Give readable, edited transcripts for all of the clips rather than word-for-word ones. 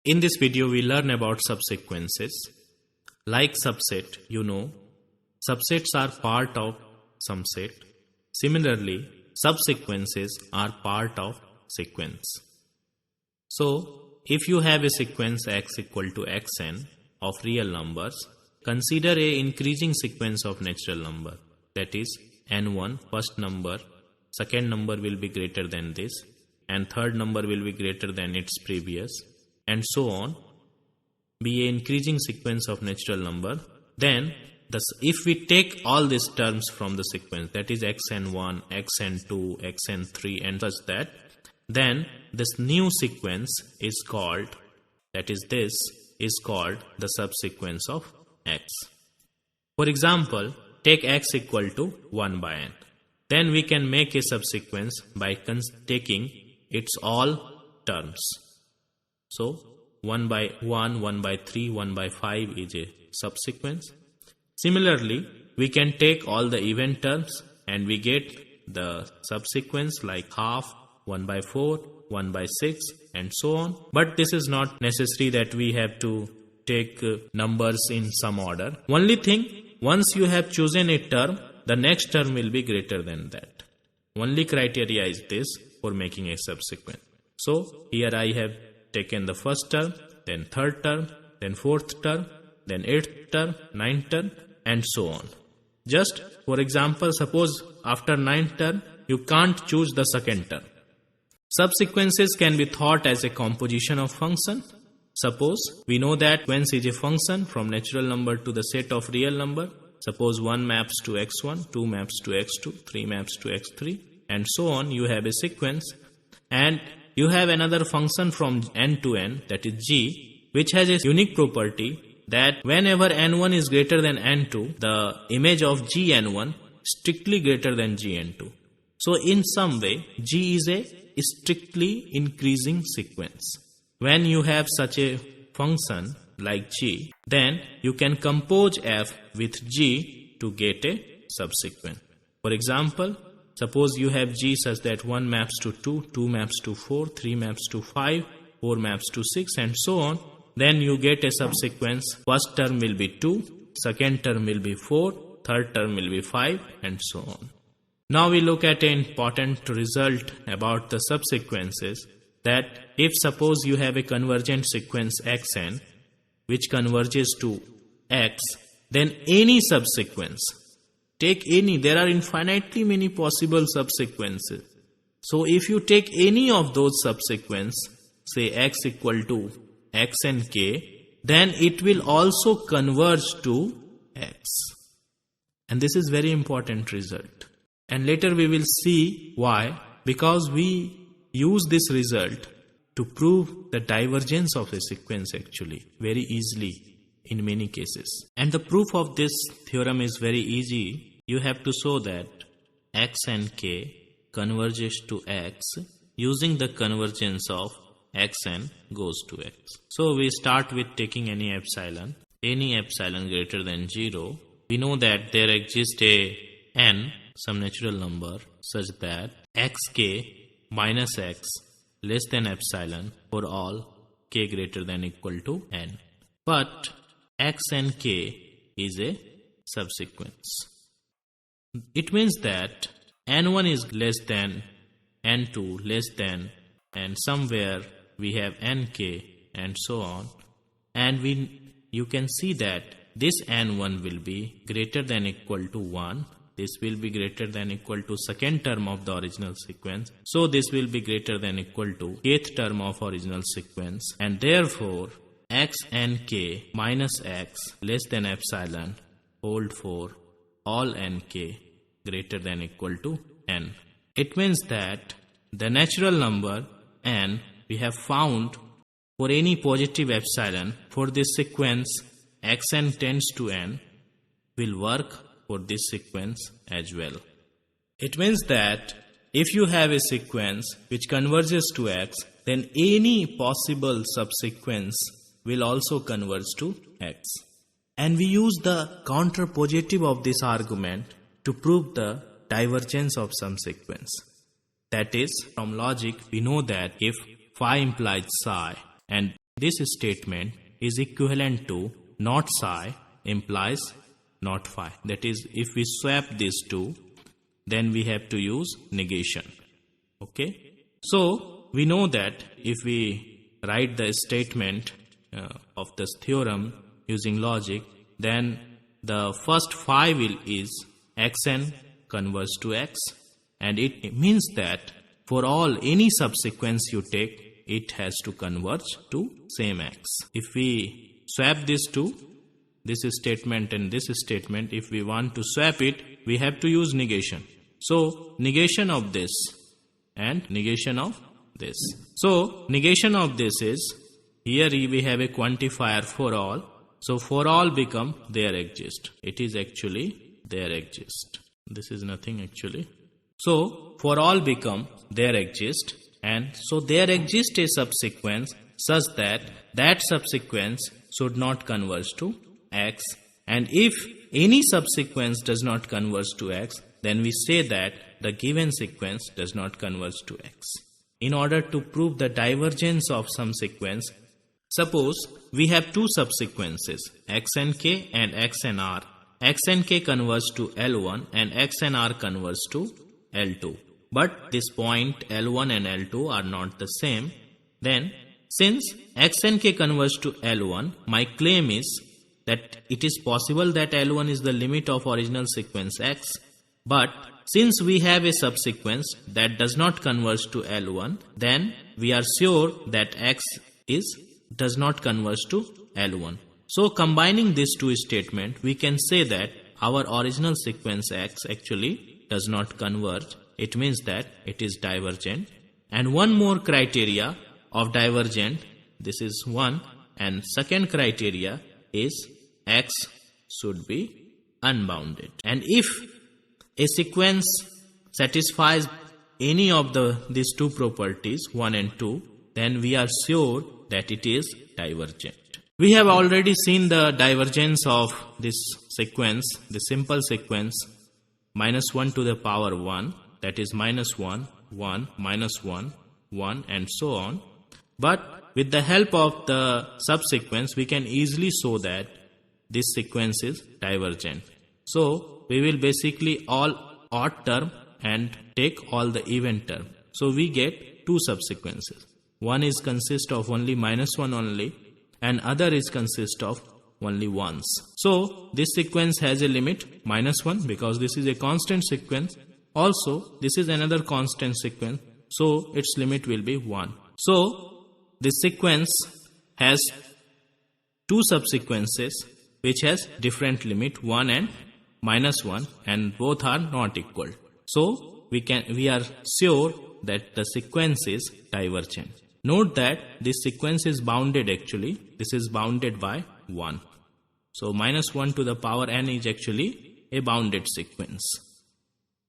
In this video, we learn about subsequences. Like subset, subsets are part of some set. Similarly, subsequences are part of sequence. So, if you have a sequence x equal to xn of real numbers, consider a increasing sequence of natural number. That is, n1, first number, second number will be greater than this, and third number will be greater than its previous, and so on, be an increasing sequence of natural number. Then, if we take all these terms from the sequence, that is xn1, xn2, xn3 and such that, then this new sequence is called, the subsequence of x. For example, take x equal to 1 by n. Then we can make a subsequence by taking its all terms. So, 1 by 1, 1 by 3, 1 by 5 is a subsequence. Similarly, we can take all the even terms and we get the subsequence like half, 1 by 4, 1 by 6 and so on. But this is not necessary that we have to take numbers in some order. Only thing, once you have chosen a term, the next term will be greater than that. Only criteria is this for making a subsequence. So, here I have taken the first term, then third term, then fourth term, then eighth term, ninth term, and so on. Just for example, suppose after ninth term, you can't choose the second term. Subsequences can be thought as a composition of function. Suppose we know that sequence is a function from natural number to the set of real number. Suppose 1 maps to x1, 2 maps to x2, 3 maps to x3, and so on. You have a sequence, and you have another function from n to n, that is g, which has a unique property that whenever n1 is greater than n2, the image of gn1 strictly greater than gn2. So in some way, g is a strictly increasing sequence. When you have such a function like g, then you can compose f with g to get a subsequence. For example, suppose you have g such that 1 maps to 2, 2 maps to 4, 3 maps to 5, 4 maps to 6 and so on. Then you get a subsequence. First term will be 2, second term will be 4, third term will be 5 and so on. Now we look at an important result about the subsequences, that if suppose you have a convergent sequence xn which converges to x, then any subsequence, take any, there are infinitely many possible subsequences. So if you take any of those subsequences, say x equal to x and k, then it will also converge to x. And this is very important result. And later we will see why. Because we use this result to prove the divergence of a sequence actually very easily in many cases. And the proof of this theorem is very easy. You have to show that x and k converges to x using the convergence of xn goes to x. So we start with taking any epsilon greater than 0. We know that there exists a n, some natural number, such that xk minus x less than epsilon for all k greater than equal to n. But x and k is a subsequence. It means that n1 is less than, n2 less than, and somewhere we have nk and so on. And you can see that this n1 will be greater than equal to 1. This will be greater than equal to second term of the original sequence. So this will be greater than equal to kth term of original sequence. And therefore, x and k minus x less than epsilon hold for all nk greater than equal to n. It means that the natural number n we have found for any positive epsilon for this sequence xn tends to n will work for this sequence as well. It means that if you have a sequence which converges to x, then any possible subsequence will also converge to x. And we use the counterpositive of this argument to prove the divergence of some sequence. That is, from logic, we know that if phi implies psi and this statement is equivalent to not psi implies not phi. That is, if we swap these two, then we have to use negation. Okay? So, we know that if we write the statement of this theorem using logic, then the first phi will is xn converge to x, and it means that for all any subsequence you take, it has to converge to same x. If we swap these two, this statement and this statement, if we want to swap it, we have to use negation. So, negation of this and negation of this. So, negation of this is, here we have a quantifier for all. So, for all become there exist. It is actually there exist. This is nothing actually. So, for all become there exist, and so there exists a subsequence such that that subsequence should not converge to x, and if any subsequence does not converge to x, then we say that the given sequence does not converge to x. In order to prove the divergence of some sequence, suppose we have two subsequences x and k and x and r. X and k converge to L1 and x and r converge to L2. But this point L1 and L2 are not the same. Then, since x and k converge to L1, my claim is that it is possible that L1 is the limit of original sequence x. But since we have a subsequence that does not converge to L1, then we are sure that x does not converge to L1. So, combining these two statements, we can say that our original sequence x actually does not converge. It means that it is divergent. And one more criteria of divergent, this is one, and second criteria is x should be unbounded. And if a sequence satisfies any of these two properties, 1 and 2, then we are sure that it is divergent. We have already seen the divergence of this sequence, the simple sequence, minus 1 to the power 1, that is minus 1, 1, minus 1, 1, and so on. But with the help of the subsequence, we can easily show that this sequence is divergent. So, we will basically all odd term and take all the even term. So, we get two subsequences. One is consist of only minus 1 only, and other is consist of only ones. So, this sequence has a limit minus 1 because this is a constant sequence. Also, this is another constant sequence. So, its limit will be 1. So, this sequence has two subsequences which has different limit 1 and minus 1, and both are not equal. So, we are sure that the sequence is divergent. Note that this sequence is bounded actually. This is bounded by 1. So, minus 1 to the power n is actually a bounded sequence,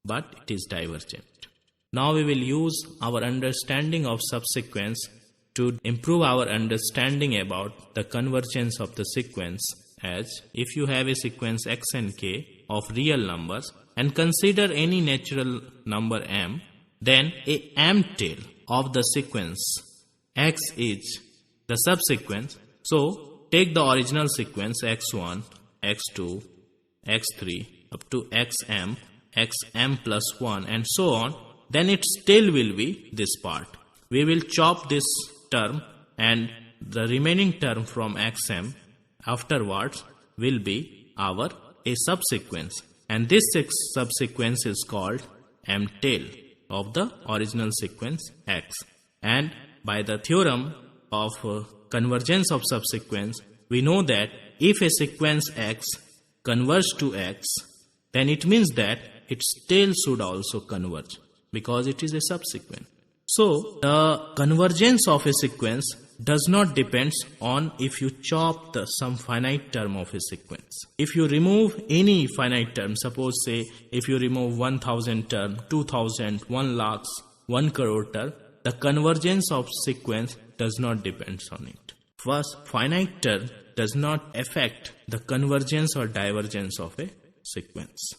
but it is divergent. Now, we will use our understanding of subsequence to improve our understanding about the convergence of the sequence, as if you have a sequence x and k of real numbers and consider any natural number m, then a m tail of the sequence x is the subsequence. So, take the original sequence x1, x2, x3 up to xm, xm plus 1 and so on, then its tail will be this part. We will chop this term, and the remaining term from xm afterwards will be a subsequence, and this subsequence is called m tail of the original sequence x. And by the theorem of convergence of subsequence, we know that if a sequence x converges to x, then it means that its tail should also converge because it is a subsequence. So, the convergence of a sequence does not depend on if you chop some finite term of a sequence. If you remove any finite term, suppose say if you remove 1000 term, 2000, 1 lakh, 1 crore term, the convergence of sequence does not depend on it. First, finite term does not affect the convergence or divergence of a sequence.